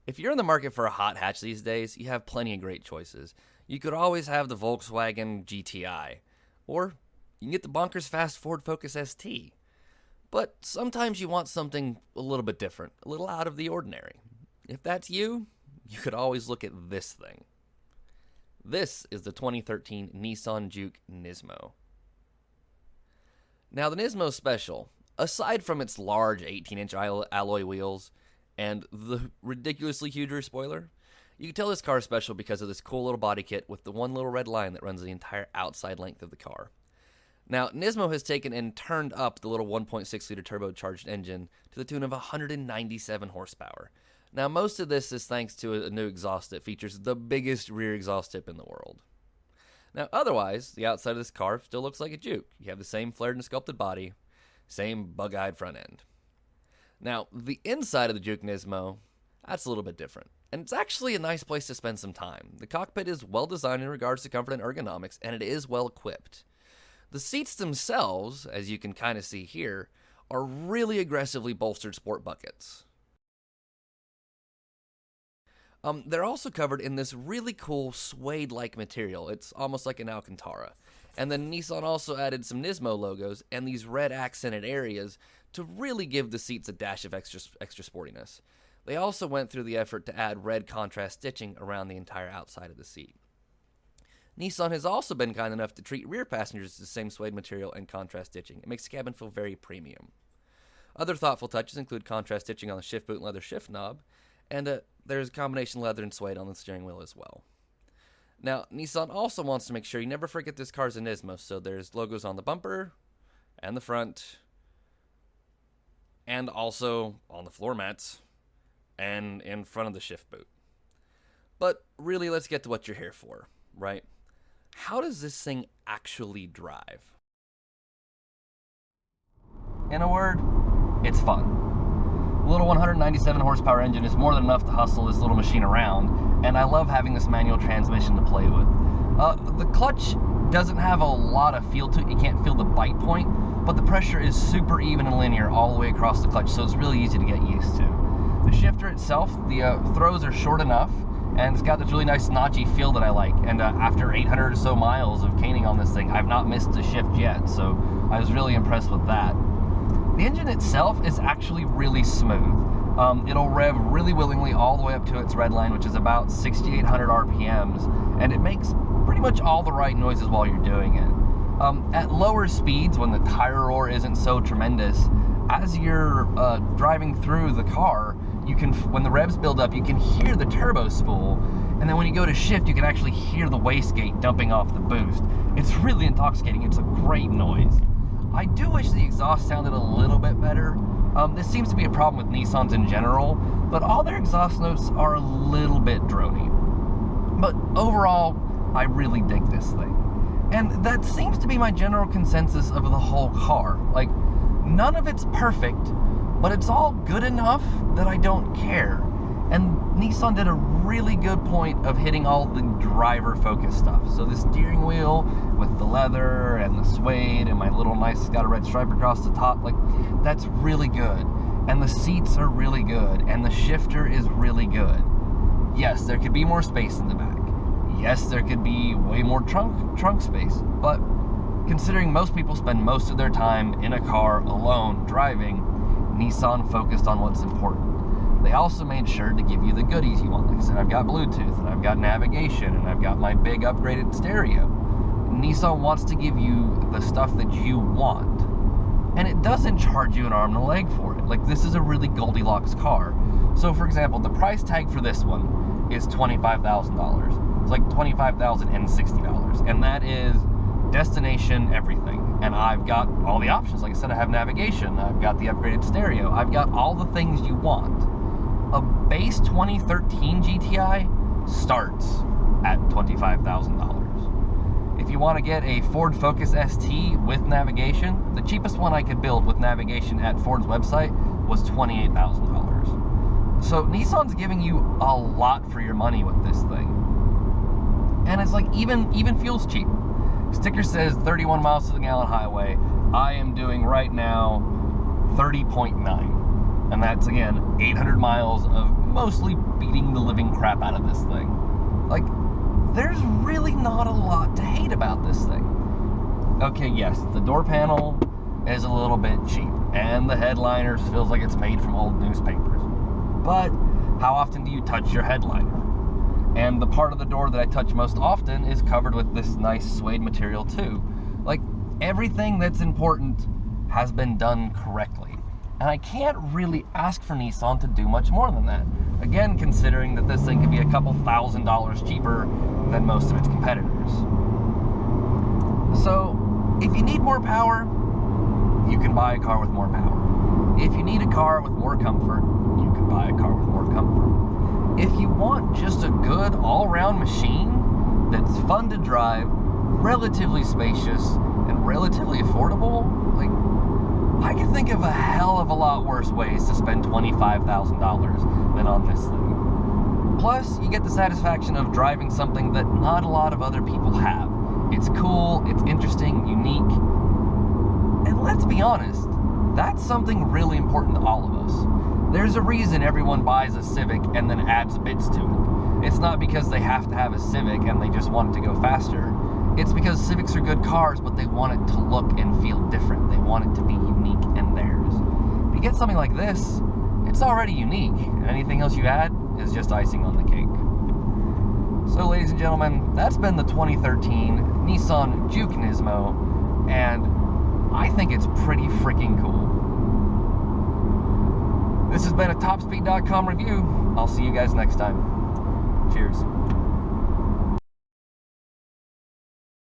If you're in the market for a hot hatch these days, you have plenty of great choices. You could always have the Volkswagen GTI, or you can get the bonkers fast Ford Focus ST. But sometimes you want something a little bit different, a little out of the ordinary. If that's you, you could always look at this thing. This is the 2013 Nissan Juke Nismo. Now the Nismo's special. Aside from its large 18-inch alloy wheels and the ridiculously huge rear spoiler, you can tell this car is special because of this cool little body kit with the one little red line that runs the entire outside length of the car. Now, Nismo has taken and turned up the little 1.6-liter turbocharged engine to the tune of 197 horsepower. Now, most of this is thanks to a new exhaust that features the biggest rear exhaust tip in the world. Now, otherwise, the outside of this car still looks like a Juke. You have the same flared and sculpted body, same bug-eyed front end. Now, the inside of the Juke Nismo, that's a little bit different. And it's actually a nice place to spend some time. The cockpit is well designed in regards to comfort and ergonomics, and it is well equipped. The seats themselves, as you can kind of see here, are really aggressively bolstered sport buckets. They're also covered in this really cool suede-like material. It's almost like an Alcantara. And then Nissan also added some Nismo logos and these red accented areas to really give the seats a dash of extra sportiness. They also went through the effort to add red contrast stitching around the entire outside of the seat. Nissan has also been kind enough to treat rear passengers to the same suede material and contrast stitching. It makes the cabin feel very premium. Other thoughtful touches include contrast stitching on the shift boot and leather shift knob, and there's a combination leather and suede on the steering wheel as well. Now, Nissan also wants to make sure you never forget this car's a Nismo, so there's logos on the bumper and the front, and also on the floor mats and in front of the shift boot. But really, let's get to what you're here for, right? How does this thing actually drive? In a word, it's fun. The little 197 horsepower engine is more than enough to hustle this little machine around, and I love having this manual transmission to play with. The clutch doesn't have a lot of feel to it. You can't feel the bite point, but the pressure is super even and linear all the way across the clutch, so it's really easy to get used to. The shifter itself, the throws are short enough, and it's got this really nice notchy feel that I like. And after 800 or so miles of caning on this thing, I've not missed a shift yet, so I was really impressed with that. The engine itself is actually really smooth. It'll rev really willingly all the way up to its red line, which is about 6,800 RPMs, and it makes pretty much all the right noises while you're doing it. At lower speeds, when the tire roar isn't so tremendous, as you're driving through the car, you can, when the revs build up, you can hear the turbo spool, and then when you go to shift, you can actually hear the wastegate dumping off the boost. It's really intoxicating. It's a great noise. I do wish the exhaust sounded a little bit better. This seems to be a problem with Nissans in general, but all their exhaust notes are a little bit drony. But overall, I really dig this thing. And that seems to be my general consensus of the whole car. Like, none of it's perfect, but it's all good enough that I don't care. And Nissan did a really good point of hitting all the driver-focused stuff. So the steering wheel with the leather and the suede and my little nice, got a red stripe across the top, like, that's really good. And the seats are really good, and the shifter is really good. Yes, there could be more space in the back. Yes, there could be way more trunk space, but considering most people spend most of their time in a car alone driving, Nissan focused on what's important. They also made sure to give you the goodies you want. Like I said, I've got Bluetooth, and I've got navigation, and I've got my big upgraded stereo. Nissan wants to give you the stuff that you want. And it doesn't charge you an arm and a leg for it. Like, this is a really Goldilocks car. So, for example, the price tag for this one is $25,000. It's like $25,060. And that is destination everything. And I've got all the options. Like I said, I have navigation. I've got the upgraded stereo. I've got all the things you want. A base 2013 GTI starts at $25,000. If you want to get a Ford Focus ST with navigation, the cheapest one I could build with navigation at Ford's website was $28,000. So Nissan's giving you a lot for your money with this thing. And it's like, even fuel's cheap. Sticker says 31 miles to the gallon highway. I am doing right now 30.9. And that's, again, 800 miles of mostly beating the living crap out of this thing. Like, there's really not a lot to hate about this thing. Okay, yes, the door panel is a little bit cheap, and the headliner feels like it's made from old newspapers. But how often do you touch your headliner? And the part of the door that I touch most often is covered with this nice suede material too. Like, everything that's important has been done correctly. And I can't really ask for Nissan to do much more than that. Again, considering that this thing could be a couple $1,000s cheaper than most of its competitors. So, if you need more power, you can buy a car with more power. If you need a car with more comfort, you can buy a car with more comfort. If you want just a good all-around machine that's fun to drive, relatively spacious, and relatively affordable, like, I can think of a hell of a lot worse ways to spend $25,000 than on this thing. Plus, you get the satisfaction of driving something that not a lot of other people have. It's cool, it's interesting, unique, and let's be honest, that's something really important to all of us. There's a reason everyone buys a Civic and then adds bits to it. It's not because they have to have a Civic and they just want it to go faster. It's because Civics are good cars, but they want it to look and feel different. They want it to be unique and theirs. If you get something like this, it's already unique, and anything else you add is just icing on the cake. So, ladies and gentlemen, that's been the 2013 Nissan Juke Nismo, and I think it's pretty freaking cool. This has been a TopSpeed.com review. I'll see you guys next time. Cheers.